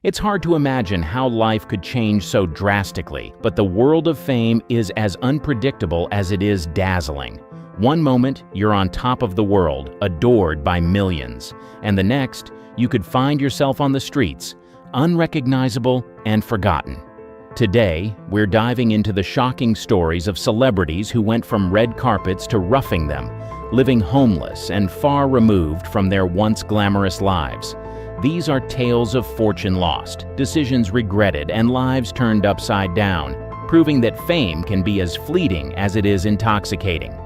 It's hard to imagine how life could change so drastically, but the world of fame is as unpredictable as it is dazzling. One moment, you're on top of the world, adored by millions, and the next, you could find yourself on the streets, unrecognizable and forgotten. Today, we're diving into the shocking stories of celebrities who went from red carpets to roughing them, living homeless and far removed from their once glamorous lives. These are tales of fortune lost, decisions regretted, and lives turned upside down, proving that fame can be as fleeting as it is intoxicating.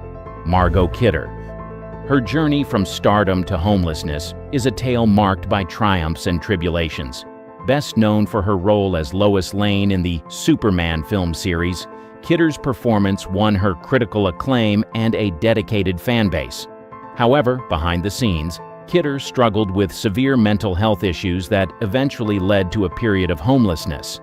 Margo K. Her journey from stardom to homelessness is a tale marked by triumphs and tribulations. Best known for her role as Lois Lane in the Superman film series, Kidder's performance won her critical acclaim and a dedicated fan base. However, behind the scenes, Kidder struggled with severe mental health issues that eventually led to a period of homelessness.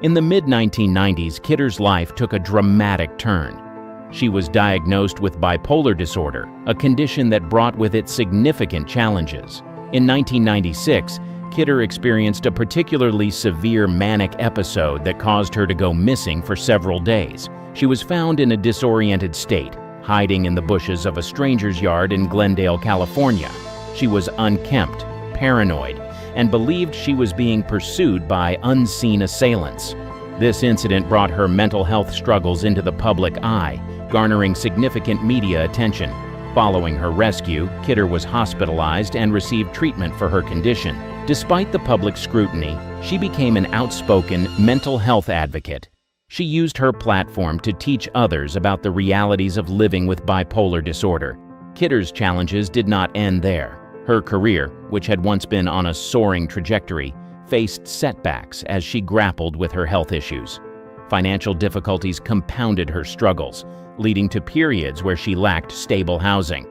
In the mid-1990s, Kidder's life took a dramatic turn. She was diagnosed with bipolar disorder, a condition that brought with it significant challenges. In 1996, Kidder experienced a particularly severe manic episode that caused her to go missing for several days. She was found in a disoriented state, hiding in the bushes of a stranger's yard in Glendale, California. She was unkempt, paranoid, and believed she was being pursued by unseen assailants. This incident brought her mental health struggles into the public eye, garnering significant media attention. Following her rescue, Kidder was hospitalized and received treatment for her condition. Despite the public scrutiny, she became an outspoken mental health advocate. She used her platform to teach others about the realities of living with bipolar disorder. Kidder's challenges did not end there. Her career, which had once been on a soaring trajectory, faced setbacks as she grappled with her health issues. Financial difficulties compounded her struggles, leading to periods where she lacked stable housing.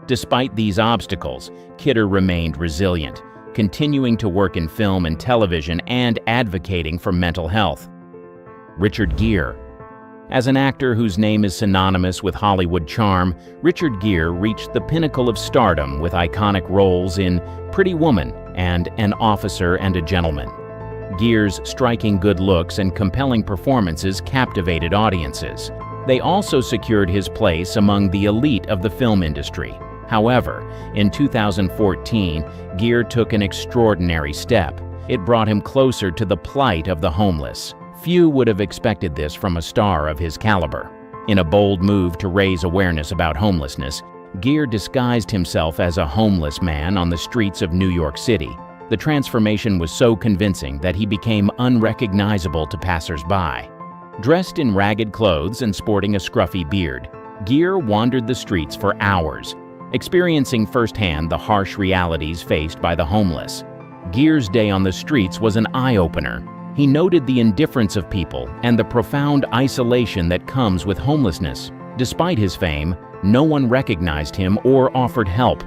Despite these obstacles, Kidder remained resilient, continuing to work in film and television and advocating for mental health. Richard Gere. As an actor whose name is synonymous with Hollywood charm, Richard Gere reached the pinnacle of stardom with iconic roles in Pretty Woman and An Officer and a Gentleman. Gere's striking good looks and compelling performances captivated audiences. They also secured his place among the elite of the film industry. However, in 2014, Gere took an extraordinary step. It brought him closer to the plight of the homeless. Few would have expected this from a star of his caliber. In a bold move to raise awareness about homelessness, Gere disguised himself as a homeless man on the streets of New York City. The transformation was so convincing that he became unrecognizable to passers-by. Dressed in ragged clothes and sporting a scruffy beard, Gere wandered the streets for hours, experiencing firsthand the harsh realities faced by the homeless. Gere's day on the streets was an eye-opener. He noted the indifference of people and the profound isolation that comes with homelessness. Despite his fame, no one recognized him or offered help.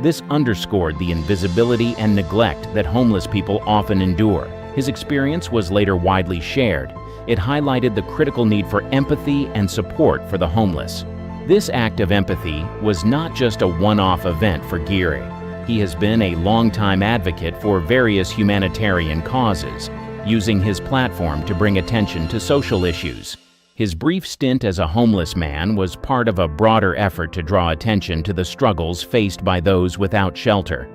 This underscored the invisibility and neglect that homeless people often endure. His experience was later widely shared. It highlighted the critical need for empathy and support for the homeless. This act of empathy was not just a one-off event for Gere. He has been a longtime advocate for various humanitarian causes, using his platform to bring attention to social issues. His brief stint as a homeless man was part of a broader effort to draw attention to the struggles faced by those without shelter.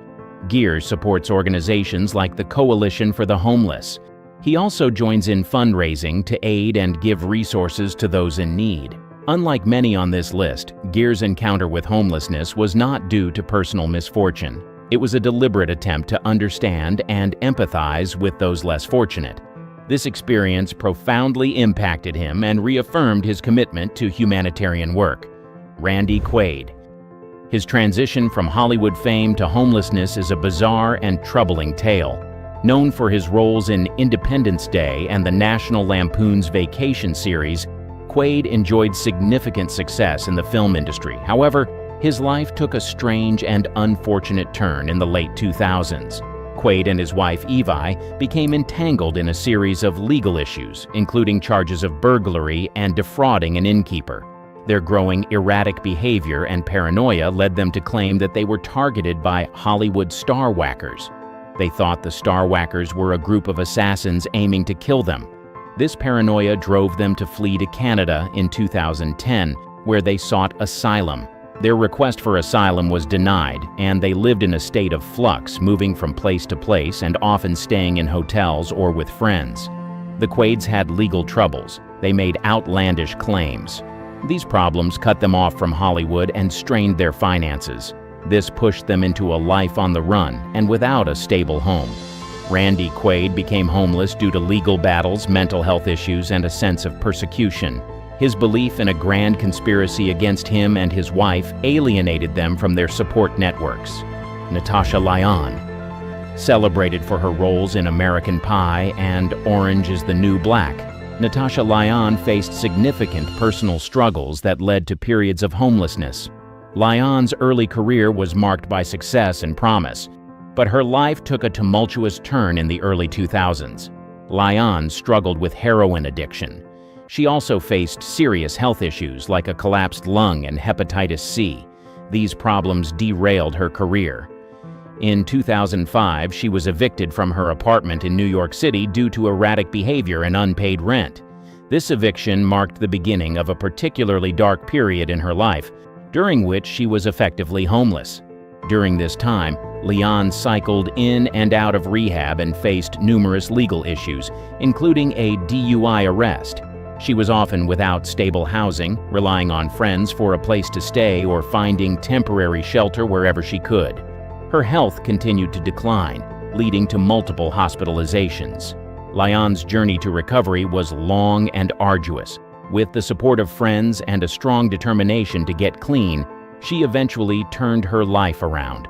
Gere supports organizations like the Coalition for the Homeless. He also joins in fundraising to aid and give resources to those in need. Unlike many on this list, Gere's encounter with homelessness was not due to personal misfortune. It was a deliberate attempt to understand and empathize with those less fortunate. This experience profoundly impacted him and reaffirmed his commitment to humanitarian work. Randy Quaid. His transition from Hollywood fame to homelessness is a bizarre and troubling tale. Known for his roles in Independence Day and the National Lampoon's Vacation series, Quaid enjoyed significant success in the film industry. However, his life took a strange and unfortunate turn in the late 2000s. Quaid and his wife Evie became entangled in a series of legal issues, including charges of burglary and defrauding an innkeeper. Their growing erratic behavior and paranoia led them to claim that they were targeted by Hollywood star whackers. They thought the Star Whackers were a group of assassins aiming to kill them. This paranoia drove them to flee to Canada in 2010, where they sought asylum. Their request for asylum was denied, and they lived in a state of flux, moving from place to place and often staying in hotels or with friends. The Quaids had legal troubles. They made outlandish claims. These problems cut them off from Hollywood and strained their finances. This pushed them into a life on the run and without a stable home. Randy Quaid became homeless due to legal battles, mental health issues, and a sense of persecution. His belief in a grand conspiracy against him and his wife alienated them from their support networks. Natasha Lyonne, celebrated for her roles in American Pie and Orange is the New Black, Natasha Lyonne faced significant personal struggles that led to periods of homelessness. Lyonne's early career was marked by success and promise, but her life took a tumultuous turn in the early 2000s. Lyonne struggled with heroin addiction. She also faced serious health issues like a collapsed lung and hepatitis C. These problems derailed her career. In 2005, she was evicted from her apartment in New York City due to erratic behavior and unpaid rent. This eviction marked the beginning of a particularly dark period in her life, during which she was effectively homeless. During this time, Lyonne cycled in and out of rehab and faced numerous legal issues, including a DUI arrest. She was often without stable housing, relying on friends for a place to stay or finding temporary shelter wherever she could. Her health continued to decline, leading to multiple hospitalizations. Lyonne's journey to recovery was long and arduous. With the support of friends and a strong determination to get clean, she eventually turned her life around.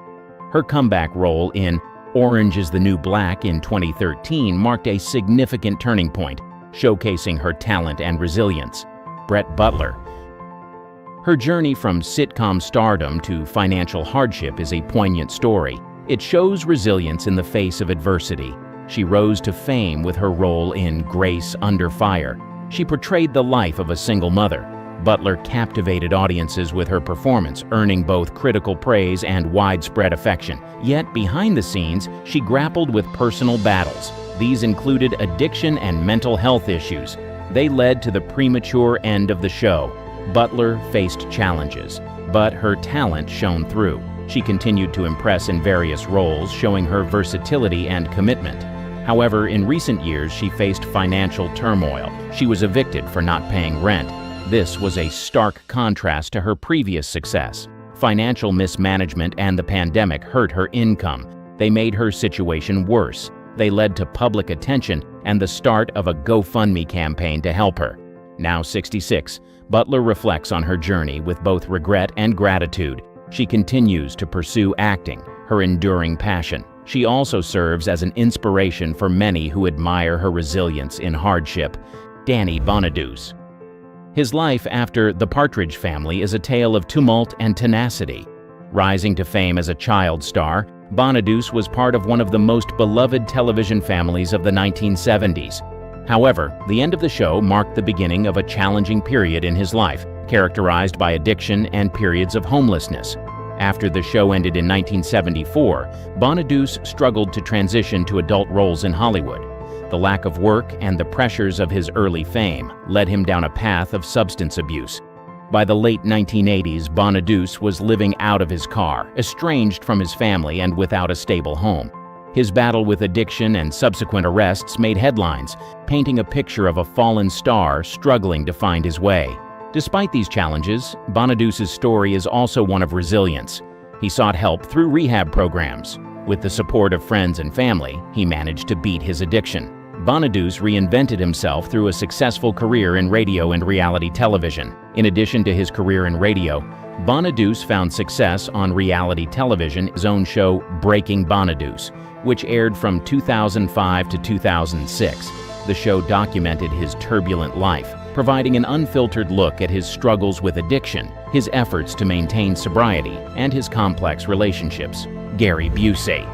Her comeback role in Orange is the New Black in 2013 marked a significant turning point, showcasing her talent and resilience. Butler. Her journey from sitcom stardom to financial hardship is a poignant story. It shows resilience in the face of adversity. She rose to fame with her role in Grace Under Fire. She portrayed the life of a single mother. Butler captivated audiences with her performance, earning both critical praise and widespread affection. Yet, behind the scenes, she grappled with personal battles. These included addiction and mental health issues. They led to the premature end of the show. Butler faced challenges, but her talent shone through. She continued to impress in various roles, showing her versatility and commitment. However, in recent years, she faced financial turmoil. She was evicted for not paying rent. This was a stark contrast to her previous success. Financial mismanagement and the pandemic hurt her income. They made her situation worse. They led to public attention and the start of a GoFundMe campaign to help her. Now 66, Butler reflects on her journey with both regret and gratitude. She continues to pursue acting, her enduring passion. She also serves as an inspiration for many who admire her resilience in hardship. Bonaduce. His life after The Partridge Family is a tale of tumult and tenacity. Rising to fame as a child star, Bonaduce was part of one of the most beloved television families of the 1970s. However, the end of the show marked the beginning of a challenging period in his life, characterized by addiction and periods of homelessness. After the show ended in 1974, Bonaduce struggled to transition to adult roles in Hollywood. The lack of work and the pressures of his early fame led him down a path of substance abuse. By the late 1980s, Bonaduce was living out of his car, estranged from his family and without a stable home. His battle with addiction and subsequent arrests made headlines, painting a picture of a fallen star struggling to find his way. Despite these challenges, Bonaduce's story is also one of resilience. He sought help through rehab programs. With the support of friends and family, he managed to beat his addiction. Bonaduce reinvented himself through a successful career in radio and reality television. In addition to his career in radio, Bonaduce found success on reality television, his own show Breaking Bonaduce, which aired from 2005 to 2006. The show documented his turbulent life, providing an unfiltered look at his struggles with addiction, his efforts to maintain sobriety, and his complex relationships. Gary Busey.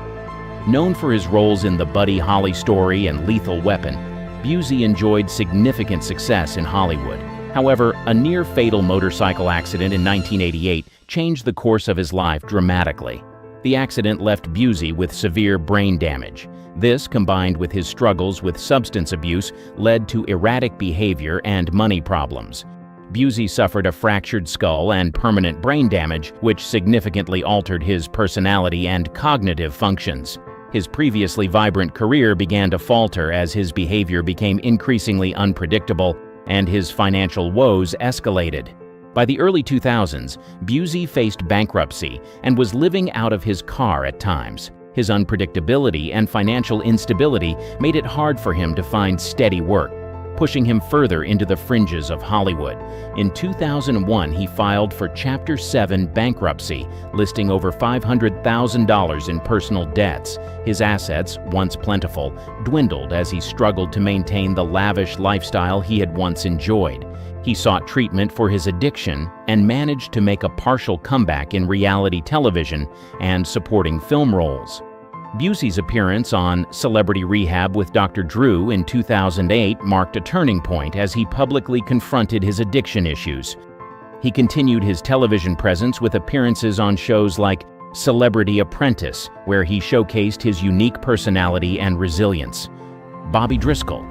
Known for his roles in the Buddy Holly Story and Lethal Weapon, Busey enjoyed significant success in Hollywood. However, a near-fatal motorcycle accident in 1988 changed the course of his life dramatically. The accident left Busey with severe brain damage. This, combined with his struggles with substance abuse, led to erratic behavior and money problems. Busey suffered a fractured skull and permanent brain damage, which significantly altered his personality and cognitive functions. His previously vibrant career began to falter as his behavior became increasingly unpredictable and his financial woes escalated. By the early 2000s, Busey faced bankruptcy and was living out of his car at times. His unpredictability and financial instability made it hard for him to find steady work, pushing him further into the fringes of Hollywood. In 2001, he filed for Chapter 7 bankruptcy, listing over $500,000 in personal debts. His assets, once plentiful, dwindled as he struggled to maintain the lavish lifestyle he had once enjoyed. He sought treatment for his addiction and managed to make a partial comeback in reality television and supporting film roles. Busey's appearance on Celebrity Rehab with Dr. Drew in 2008 marked a turning point as he publicly confronted his addiction issues. He continued his television presence with appearances on shows like Celebrity Apprentice, where he showcased his unique personality and resilience. Bobby Driscoll.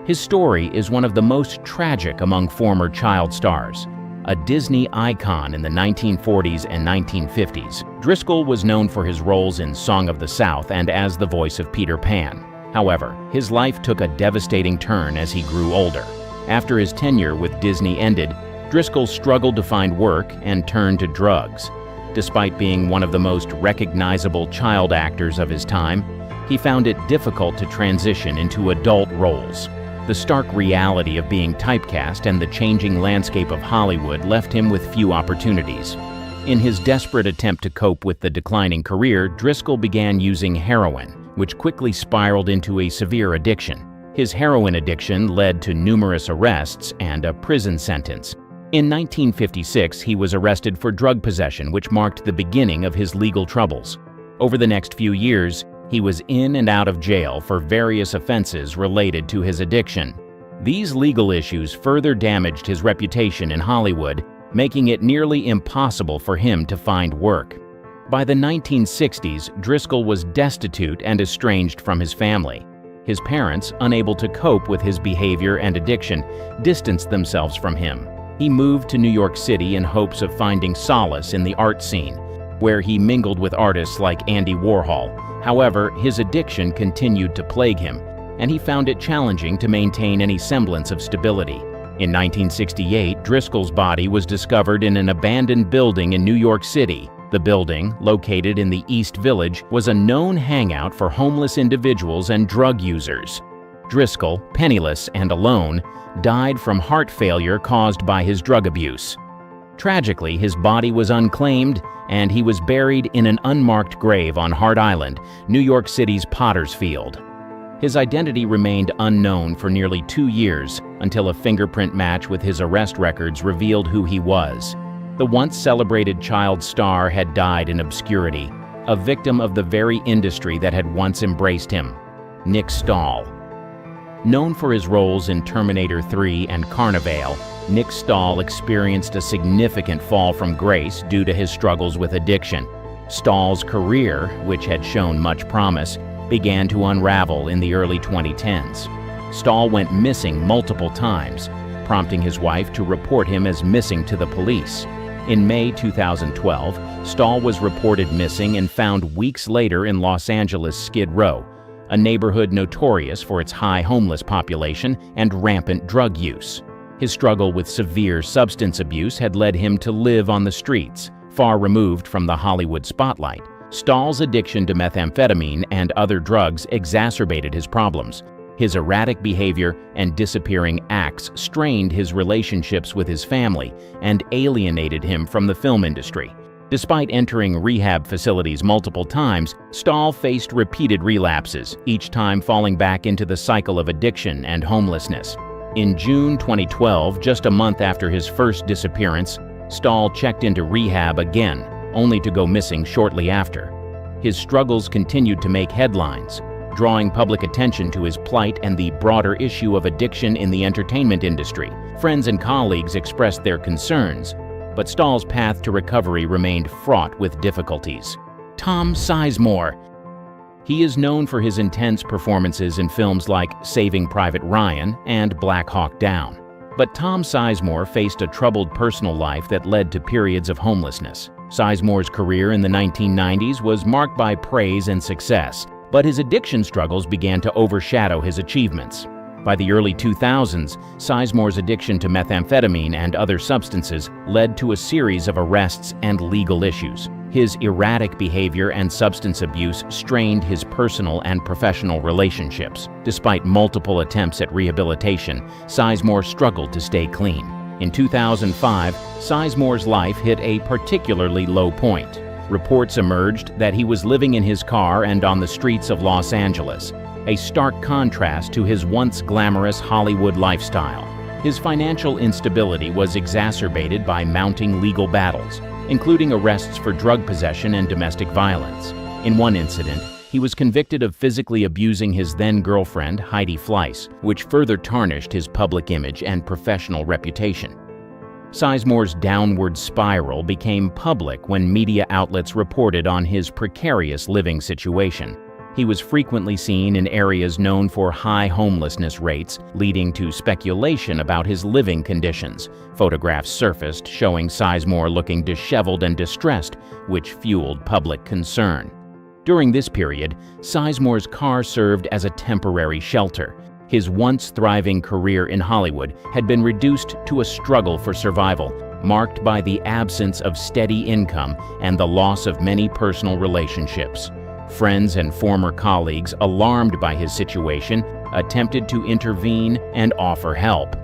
His story is one of the most tragic among former child stars. A Disney icon in the 1940s and 1950s, Driscoll was known for his roles in Song of the South and as the voice of Peter Pan. However, his life took a devastating turn as he grew older. After his tenure with Disney ended, Driscoll struggled to find work and turned to drugs. Despite being one of the most recognizable child actors of his time, he found it difficult to transition into adult roles. The stark reality of being typecast and the changing landscape of Hollywood left him with few opportunities. In his desperate attempt to cope with the declining career, Driscoll began using heroin, which quickly spiraled into a severe addiction. His heroin addiction led to numerous arrests and a prison sentence. In 1956, he was arrested for drug possession, which marked the beginning of his legal troubles. Over the next few years, he was in and out of jail for various offenses related to his addiction. These legal issues further damaged his reputation in Hollywood, making it nearly impossible for him to find work. By the 1960s, Driscoll was destitute and estranged from his family. His parents, unable to cope with his behavior and addiction, distanced themselves from him. He moved to New York City in hopes of finding solace in the art scene, where he mingled with artists like Andy Warhol. However, his addiction continued to plague him, and he found it challenging to maintain any semblance of stability. In 1968, Driscoll's body was discovered in an abandoned building in New York City. The building, located in the East Village, was a known hangout for homeless individuals and drug users. Driscoll, penniless and alone, died from heart failure caused by his drug abuse. Tragically, his body was unclaimed, and he was buried in an unmarked grave on Hart Island, New York City's Potter's Field. His identity remained unknown for nearly 2 years until a fingerprint match with his arrest records revealed who he was. The once celebrated child star had died in obscurity, a victim of the very industry that had once embraced him. Nick Stahl. Known for his roles in Terminator 3 and Carnivale, Nick Stahl experienced a significant fall from grace due to his struggles with addiction. Stahl's career, which had shown much promise, began to unravel in the early 2010s. Stahl went missing multiple times, prompting his wife to report him as missing to the police. In May 2012, Stahl was reported missing and found weeks later in Los Angeles' Skid Row, a neighborhood notorious for its high homeless population and rampant drug use. His struggle with severe substance abuse had led him to live on the streets, far removed from the Hollywood spotlight. Stahl's addiction to methamphetamine and other drugs exacerbated his problems. His erratic behavior and disappearing acts strained his relationships with his family and alienated him from the film industry. Despite entering rehab facilities multiple times, Stahl faced repeated relapses, each time falling back into the cycle of addiction and homelessness. In June 2012, just a month after his first disappearance, Stahl checked into rehab again, only to go missing shortly after. His struggles continued to make headlines, drawing public attention to his plight and the broader issue of addiction in the entertainment industry. Friends and colleagues expressed their concerns, but Stahl's path to recovery remained fraught with difficulties. Tom Sizemore. He is known for his intense performances in films like Saving Private Ryan and Black Hawk Down. But Tom Sizemore faced a troubled personal life that led to periods of homelessness. Sizemore's career in the 1990s was marked by praise and success, but his addiction struggles began to overshadow his achievements. By the early 2000s, Sizemore's addiction to methamphetamine and other substances led to a series of arrests and legal issues. His erratic behavior and substance abuse strained his personal and professional relationships. Despite multiple attempts at rehabilitation, Sizemore struggled to stay clean. In 2005, Sizemore's life hit a particularly low point. Reports emerged that he was living in his car and on the streets of Los Angeles, a stark contrast to his once glamorous Hollywood lifestyle. His financial instability was exacerbated by mounting legal battles, including arrests for drug possession and domestic violence. In one incident, he was convicted of physically abusing his then-girlfriend, Heidi Fleiss, which further tarnished his public image and professional reputation. Sizemore's downward spiral became public when media outlets reported on his precarious living situation. He was frequently seen in areas known for high homelessness rates, leading to speculation about his living conditions. Photographs surfaced showing Sizemore looking disheveled and distressed, which fueled public concern. During this period, Sizemore's car served as a temporary shelter. His once thriving career in Hollywood had been reduced to a struggle for survival, marked by the absence of steady income and the loss of many personal relationships. Friends and former colleagues, alarmed by his situation, attempted to intervene and offer help.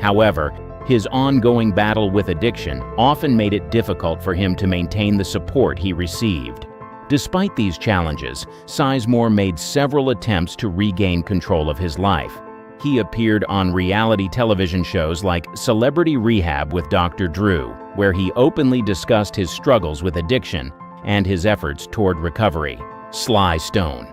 However, his ongoing battle with addiction often made it difficult for him to maintain the support he received. Despite these challenges, Sizemore made several attempts to regain control of his life. He appeared on reality television shows like Celebrity Rehab with Dr. Drew, where he openly discussed his struggles with addiction and his efforts toward recovery. Sly Stone.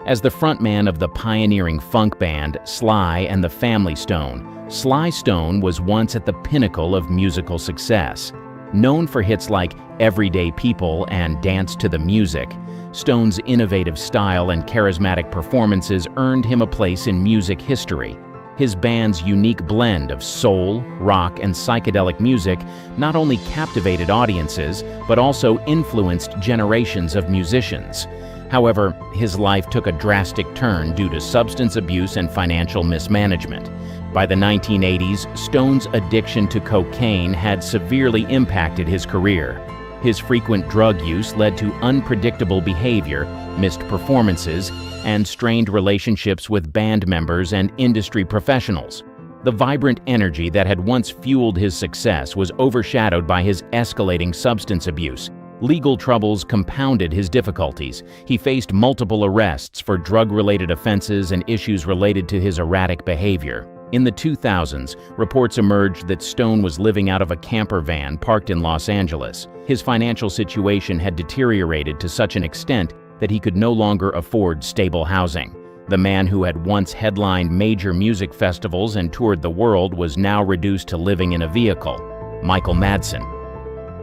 As the frontman of the pioneering funk band Sly and the Family Stone, Sly Stone was once at the pinnacle of musical success. Known for hits like Everyday People and Dance to the Music, Stone's innovative style and charismatic performances earned him a place in music history. His band's unique blend of soul, rock, and psychedelic music not only captivated audiences, but also influenced generations of musicians. However, his life took a drastic turn due to substance abuse and financial mismanagement. By the 1980s, Stone's addiction to cocaine had severely impacted his career. His frequent drug use led to unpredictable behavior, missed performances, and strained relationships with band members and industry professionals. The vibrant energy that had once fueled his success was overshadowed by his escalating substance abuse. Legal troubles compounded his difficulties. He faced multiple arrests for drug-related offenses and issues related to his erratic behavior. In the 2000s, reports emerged that Stone was living out of a camper van parked in Los Angeles. His financial situation had deteriorated to such an extent that he could no longer afford stable housing. The man who had once headlined major music festivals and toured the world was now reduced to living in a vehicle. Michael Madson.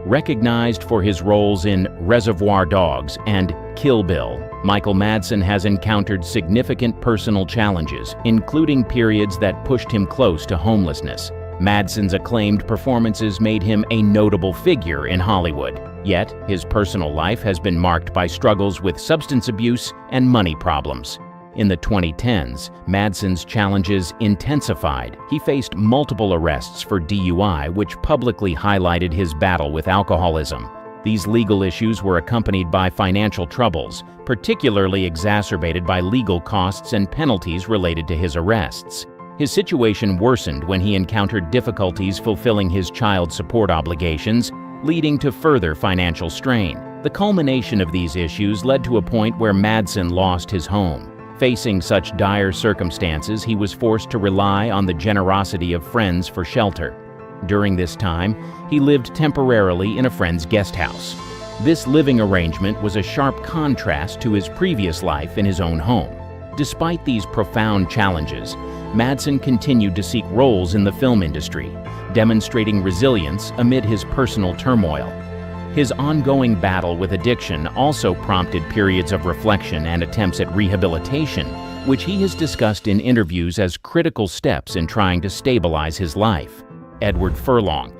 Recognized for his roles in Reservoir Dogs and Kill Bill, Michael Madson has encountered significant personal challenges, including periods that pushed him close to homelessness. Madson's acclaimed performances made him a notable figure in Hollywood. Yet, his personal life has been marked by struggles with substance abuse and money problems. In the 2010s, Madson's challenges intensified. He faced multiple arrests for DUI, which publicly highlighted his battle with alcoholism. These legal issues were accompanied by financial troubles, particularly exacerbated by legal costs and penalties related to his arrests. His situation worsened when he encountered difficulties fulfilling his child support obligations, leading to further financial strain. The culmination of these issues led to a point where Madson lost his home. Facing such dire circumstances, he was forced to rely on the generosity of friends for shelter. During this time, he lived temporarily in a friend's guest house. This living arrangement was a sharp contrast to his previous life in his own home. Despite these profound challenges, Madson continued to seek roles in the film industry, demonstrating resilience amid his personal turmoil. His ongoing battle with addiction also prompted periods of reflection and attempts at rehabilitation, which he has discussed in interviews as critical steps in trying to stabilize his life. Edward Furlong.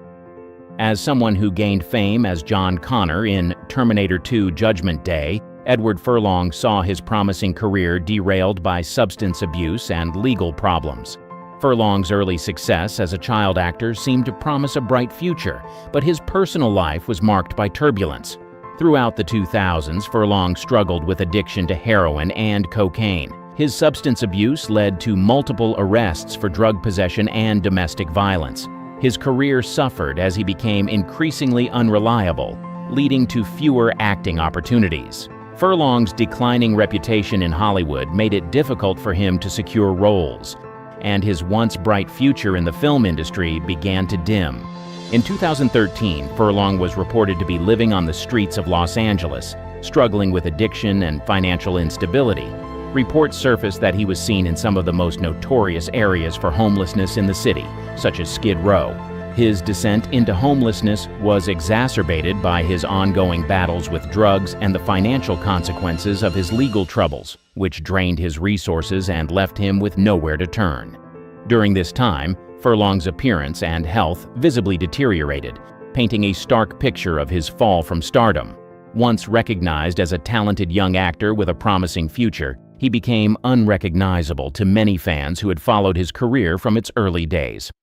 As someone who gained fame as John Connor in Terminator 2: Judgment Day, Edward Furlong saw his promising career derailed by substance abuse and legal problems. Furlong's early success as a child actor seemed to promise a bright future, but his personal life was marked by turbulence. Throughout the 2000s, Furlong struggled with addiction to heroin and cocaine. His substance abuse led to multiple arrests for drug possession and domestic violence. His career suffered as he became increasingly unreliable, leading to fewer acting opportunities. Furlong's declining reputation in Hollywood made it difficult for him to secure roles, and his once bright future in the film industry began to dim. In 2013, Furlong was reported to be living on the streets of Los Angeles, struggling with addiction and financial instability. Reports surfaced that he was seen in some of the most notorious areas for homelessness in the city, such as Skid Row. His descent into homelessness was exacerbated by his ongoing battles with drugs and the financial consequences of his legal troubles, which drained his resources and left him with nowhere to turn. During this time, Furlong's appearance and health visibly deteriorated, painting a stark picture of his fall from stardom. Once recognized as a talented young actor with a promising future, he became unrecognizable to many fans who had followed his career from its early days.